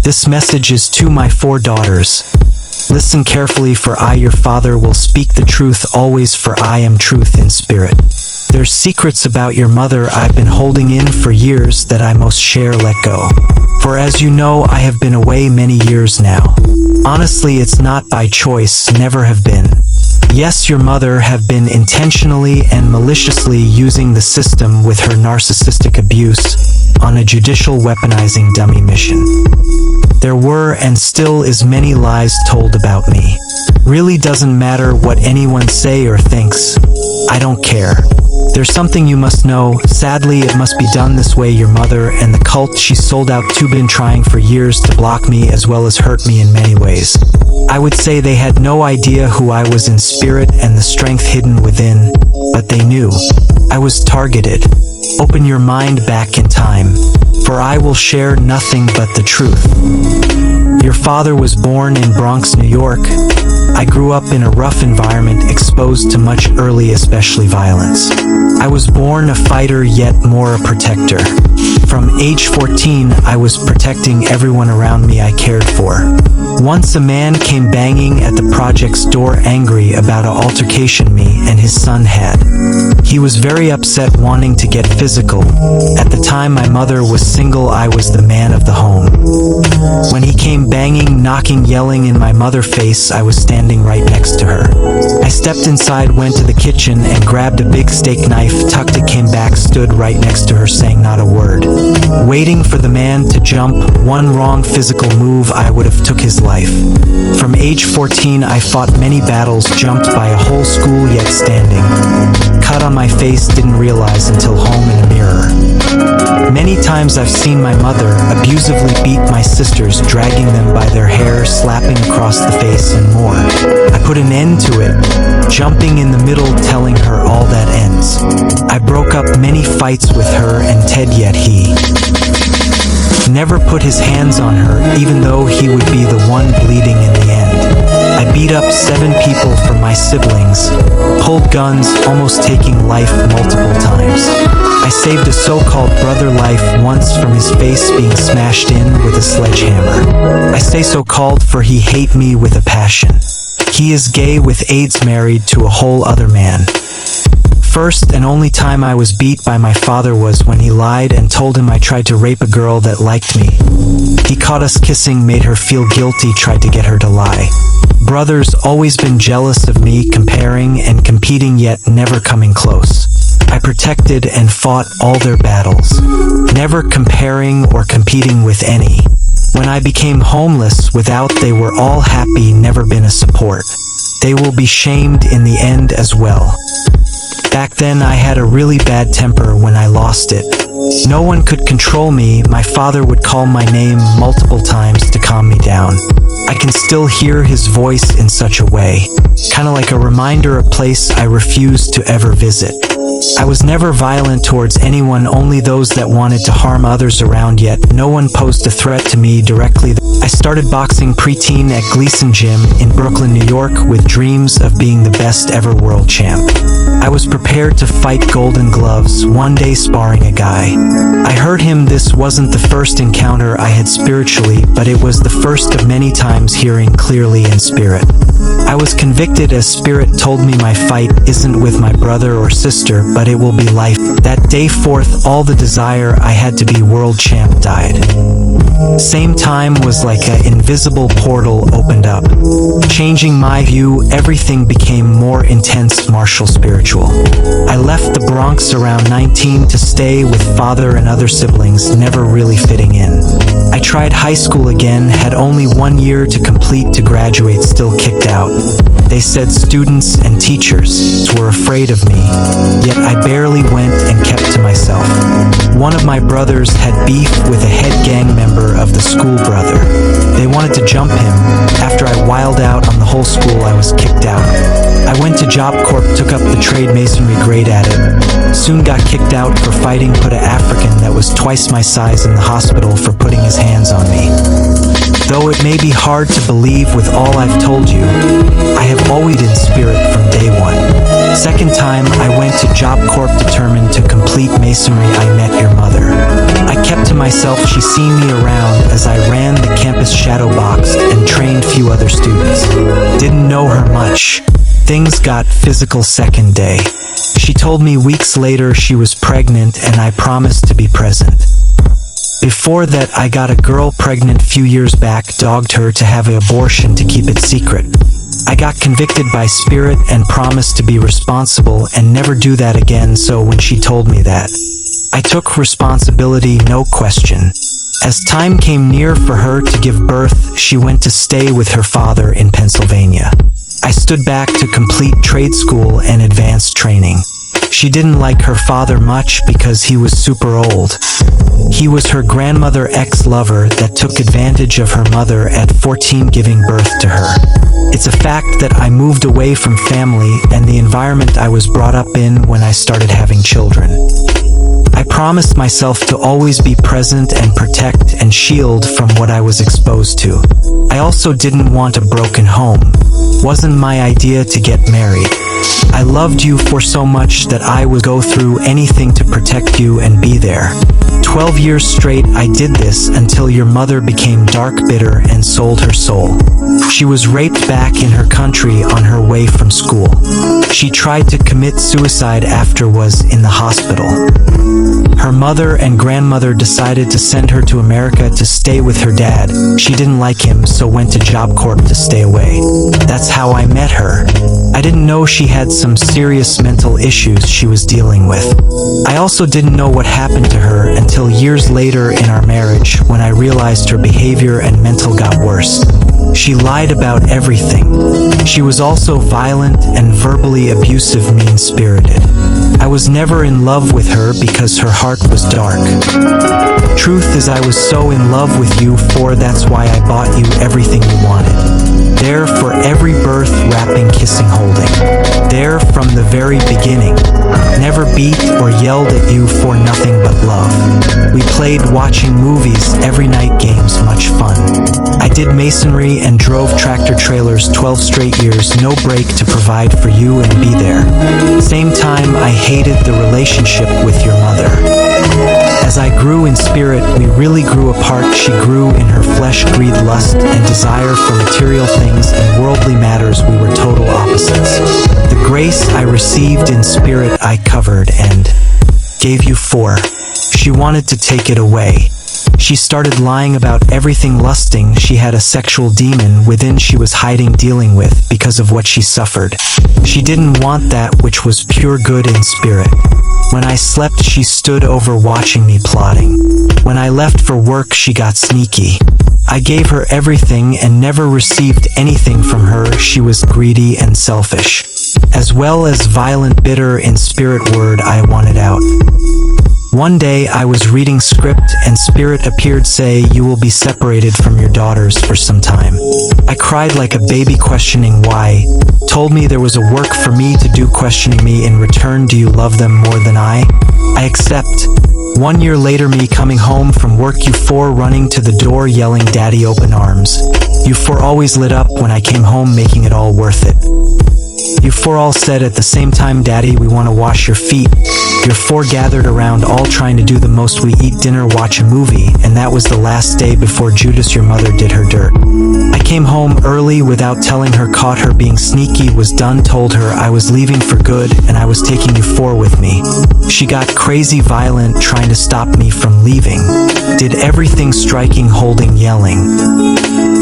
This message is to my 4 daughters. Listen carefully, for I, your father, will speak the truth always, for I am truth in spirit. There's secrets about your mother I've been holding in for years that I most share let go. For as you know, I have been away many years now. Honestly, it's not by choice, never have been. Yes, your mother have been intentionally and maliciously using the system with her narcissistic abuse on a judicial weaponizing dummy mission. There were and still is many lies told about me. Really doesn't matter what anyone say or thinks. I don't care. There's something you must know. Sadly, it must be done this way. Your mother and the cult she sold out to been trying for years to block me as well as hurt me in many ways. I would say they had no idea who I was in spirit and the strength hidden within, but they knew. I was targeted. Open your mind back in time, for I will share nothing but the truth. Your father was born in Bronx, New York. I grew up in a rough environment, exposed to much early, especially violence. I was born a fighter, yet more a protector. From age 14, I was protecting everyone around me I cared for. Once a man came banging at the project's door, angry about an altercation me and his son had. He was very upset, wanting to get physical. At the time my mother was single, I was the man of the home. When he came banging, knocking, yelling in my mother's face, I was standing right next to her. I stepped inside, went to the kitchen and grabbed a big steak knife, tucked it, came back, stood right next to her, saying not a word. Waiting for the man to jump. One wrong physical move, I would have took his life. From age 14, I fought many battles, jumped by a whole school, yet standing. Cut on my face, didn't realize until home in a mirror. Many times I've seen my mother abusively beat my sisters, dragging them by their hair, slapping across the face and more. I put an end to it, jumping in the middle, telling her all that ends. I broke up many fights with her and Ted, yet he never put his hands on her, even though he would be the one bleeding in the end. I beat up 7 people for my siblings, pulled guns, almost taking life multiple times. I saved a so-called brother life once from his face being smashed in with a sledgehammer. I say so-called, for he hate me with a passion. He is gay with AIDS, married to a whole other man. First and only time I was beat by my father was when he lied and told him I tried to rape a girl that liked me. He caught us kissing, made her feel guilty, tried to get her to lie. Brothers always been jealous of me, comparing and competing, yet never coming close. I protected and fought all their battles, never comparing or competing with any. When I became homeless, without, they were all happy, never been a support. They will be shamed in the end as well. Back then I had a really bad temper. When I lost it, no one could control me. My father would call my name multiple times to calm me down. I can still hear his voice in such a way, kinda like a reminder, a place I refused to ever visit. I was never violent towards anyone, only those that wanted to harm others around, yet no one posed a threat to me directly. I started boxing preteen at Gleason Gym in Brooklyn, New York, with dreams of being the best ever world champ. I was prepared to fight Golden Gloves, one day sparring a guy. I heard him. This wasn't the first encounter I had spiritually, but it was the first of many times hearing clearly in spirit. I was convicted as spirit told me my fight isn't with my brother or sister, but it will be life. That day forth, all the desire I had to be world champ died. Same time was like an invisible portal opened up, changing my view. Everything became more intense, martial, spiritual. I left the Bronx around 19 to stay with father and other siblings, never really fitting in. I tried high school again, had only 1 year to complete to graduate, still kicked out. They said students and teachers were afraid of me, yet I barely went and kept to myself. One of my brothers had beef with a head gang member of the school brother. They wanted to jump him. After I wiled out on the whole school, I was kicked out. I went to Job Corp, took up the trade masonry, great at it. Soon got kicked out for fighting, put an African that was twice my size in the hospital for putting his hands on me. Though it may be hard to believe with all I've told you, I have always in spirit from day one. Second time I went to Job Corp, determined to complete complete masonry I met your mother. I kept to myself, she seen me around as I ran the campus shadow boxed and trained few other students. Didn't know her much. Things got physical second day. She told me weeks later she was pregnant and I promised to be present. Before that, I got a girl pregnant few years back, dogged her to have an abortion to keep it secret. I got convicted by spirit and promised to be responsible and never do that again, so when she told me that, I took responsibility, no question. As time came near for her to give birth, she went to stay with her father in Pennsylvania. I stood back to complete trade school and advanced training. She didn't like her father much because he was super old. He was her grandmother ex-lover that took advantage of her mother at 14, giving birth to her. It's a fact that I moved away from family and the environment I was brought up in when I started having children. I promised myself to always be present and protect and shield from what I was exposed to. I also didn't want a broken home. Wasn't my idea to get married. I loved you for so much that I would go through anything to protect you and be there. 12 years straight I did this until your mother became dark, bitter, and sold her soul. She was raped back in her country on her way from school. She tried to commit suicide after was in the hospital. Her mother and grandmother decided to send her to America to stay with her dad. She didn't like him, so went to Job Corps to stay away. That's how I met her. I didn't know she had some serious mental issues she was dealing with. I also didn't know what happened to her until years later in our marriage when I realized her behavior and mental got worse. She lied about everything. She was also violent and verbally abusive, mean-spirited. I was never in love with her because her heart was dark. Truth is, I was so in love with you, that's why I bought you everything you wanted. There for every birth, wrapping, kissing, holding. There from the very beginning. Never beat or yelled at you for nothing but love. We played watching movies every night, games, much fun. I did masonry and drove tractor trailers 12 straight years, no break, to provide for you and be there. Same time I hated the relationship with your mother. As I grew in spirit, we really grew apart. She grew in her flesh, greed, lust, and desire for material things and worldly matters. We were total opposites. The grace I received in spirit I covered and gave you for. She wanted to take it away. She started lying about everything, lusting. She had a sexual demon within she was hiding, dealing with because of what she suffered. She didn't want that which was pure good in spirit. When I slept, she stood over watching me plotting. When I left for work, she got sneaky. I gave her everything and never received anything from her. She was greedy and selfish, as well as violent, bitter in spirit. Word I wanted out. One day I was reading script and spirit appeared, say, you will be separated from your daughters for some time. I cried like a baby, questioning why. Told me there was a work for me to do, questioning me in return. Do you love them more than I accept. 1 year later, me coming home from work, you four running to the door yelling, Daddy, open arms. You four always lit up when I came home, making it all worth it. You four all said at the same time, Daddy, we want to wash your feet. Your four gathered around, all trying to do the most. We eat dinner, watch a movie, and that was the last day before Judas, your mother, did her dirt. I came home early without telling her, caught her being sneaky, was done, told her I was leaving for good and I was taking you four with me. She got crazy, violent, trying to stop me from leaving. Did everything, striking, holding, yelling.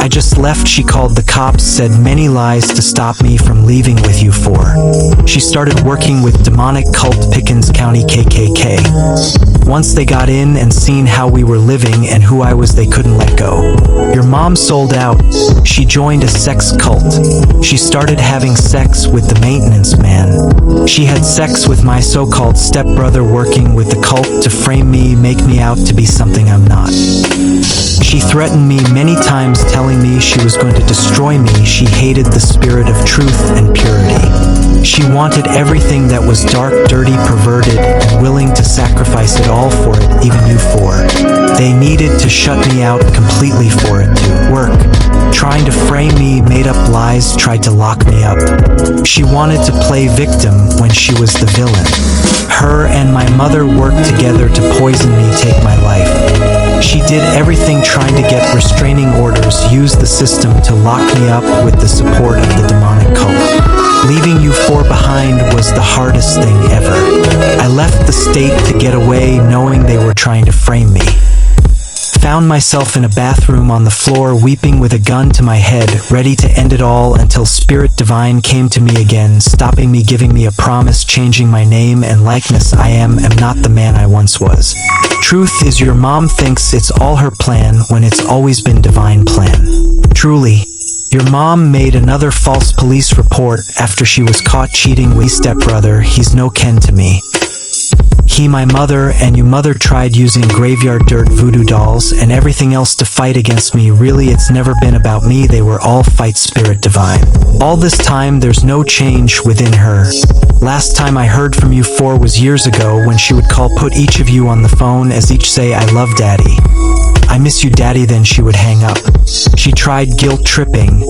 I just left. She called the cops, said many lies to stop me from leaving with you four. She started working with demonic cult, Pickens County KKK. Once they got in and seen how we were living and who I was, they couldn't let go. Your mom sold out. She joined a sex cult. She started having sex with the maintenance man. She had sex with my so-called stepbrother, working with the cult to frame me, make me out to be something I'm not. She threatened me many times, telling me she was going to destroy me. She hated the spirit of truth and purity. She wanted everything that was dark, dirty, perverted, and willing to sacrifice it all for it, even you four. They needed to shut me out completely for it to work. Trying to frame me, made up lies, tried to lock me up. She wanted to play victim when she was the villain. Her and my mother worked together to poison me, take my life. She did everything trying to get restraining orders, used the system to lock me up with the support of the demonic cult. Leaving you four behind was the hardest thing ever. I left the state to get away, knowing they were trying to frame me. Found myself in a bathroom on the floor, weeping with a gun to my head, ready to end it all until Spirit Divine came to me again, stopping me, giving me a promise, changing my name and likeness. I am not the man I once was. Truth is, your mom thinks it's all her plan when it's always been divine plan. Truly, your mom made another false police report after she was caught cheating with stepbrother. He's no kin to me. He, my mother, and you mother tried using graveyard dirt, voodoo dolls, and everything else to fight against me. Really, it's never been about me. They were all fight Spirit Divine. All this time, there's no change within her. Last time I heard from you four was years ago, when she would put each of you on the phone as each say, "I love Daddy. I miss you, Daddy," then she would hang up. She tried guilt tripping.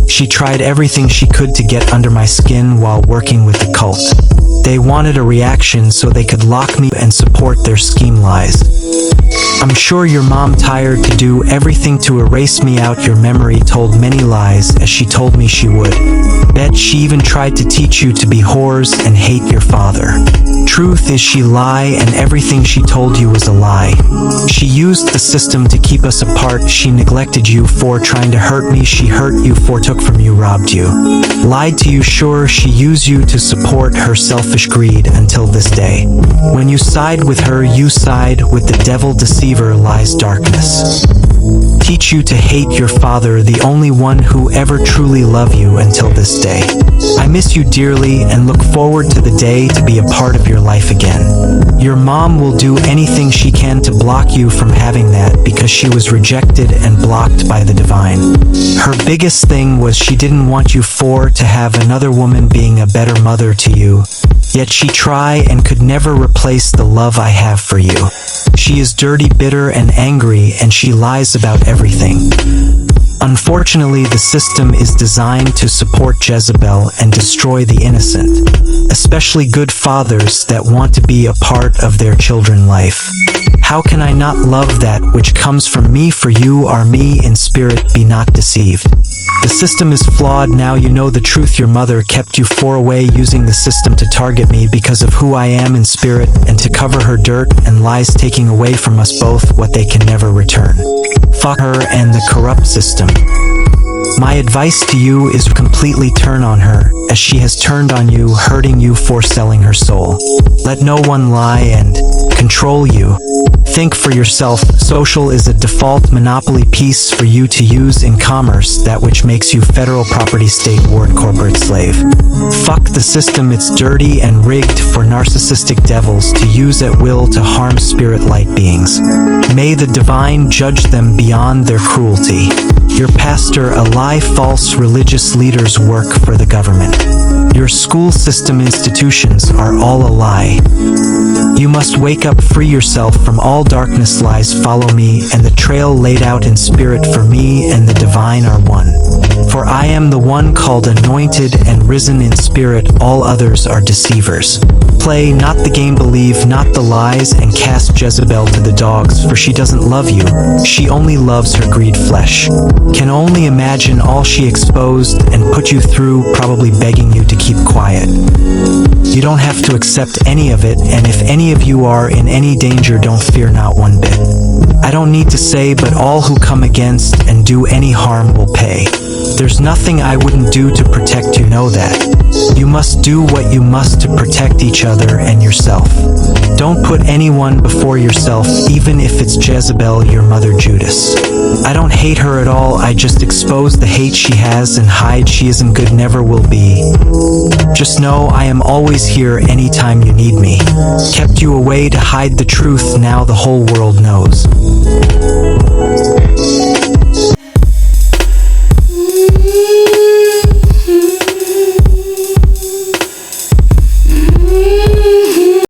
She tried everything she could to get under my skin while working with the cult. They wanted a reaction so they could lock me and support their scheme lies. I'm sure your mom tired to do everything to erase me out your memory, told many lies as she told me she would. Bet she even tried to teach you to be whores and hate your father. Truth is, she lie, and everything she told you was a lie. She used the system to keep us apart. She neglected you for trying to hurt me. She hurt you for took from you, robbed you, lied to you. Sure, she used you to support her selfish greed until this day. When you side with her, you side with the devil, deceiver, lies, darkness. Teach you to hate your father, the only one who ever truly loved you until this day. I miss you dearly and look forward to the day to be a part of your life again. Your mom will do anything she can to block you from having that because she was rejected and blocked by the divine. Her biggest thing was she didn't want you four to have another woman being a better mother to you. Yet she tried and could never replace the love I have for you. She is dirty, bitter, and angry, and she lies about everything. Unfortunately, the system is designed to support Jezebel and destroy the innocent, especially good fathers that want to be a part of their children's life. How can I not love that which comes from me? For you are me in spirit, be not deceived. The system is flawed. Now you know the truth. Your mother kept you four away, using the system to target me because of who I am in spirit and to cover her dirt and lies, taking away from us both what they can never return. Fuck her and the corrupt system. My advice to you is completely turn on her, as she has turned on you, hurting you for selling her soul. Let no one lie and control you. Think for yourself. Social is a default monopoly piece for you to use in commerce, that which makes you federal property, state ward, corporate slave. Fuck the system. It's dirty and rigged for narcissistic devils to use at will to harm spirit light beings. May the divine judge them beyond their cruelty. Your pastor a lie, false religious leaders work for the government. Your school system institutions are all a lie. You must wake up, free yourself from all darkness lies. Follow me and the trail laid out in spirit, for me and the divine are one. For I am the one called anointed and risen in spirit, all others are deceivers. Play not the game, believe not the lies, and cast Jezebel to the dogs, for she doesn't love you, she only loves her greed flesh. Can only imagine all she exposed and put you through, probably begging you to keep quiet. You don't have to accept any of it, and if any of you are in any danger, don't fear not one bit. I don't need to say, but all who come against and do any harm will pay. There's nothing I wouldn't do to protect you, know that. You must do what you must to protect each other and yourself. Don't put anyone before yourself, even if it's Jezebel, your mother Judas. I don't hate her at all, I just expose the hate she has and hide she isn't good, never will be. Just know I am always here anytime you need me. Kept you away to hide the truth, now the whole world knows.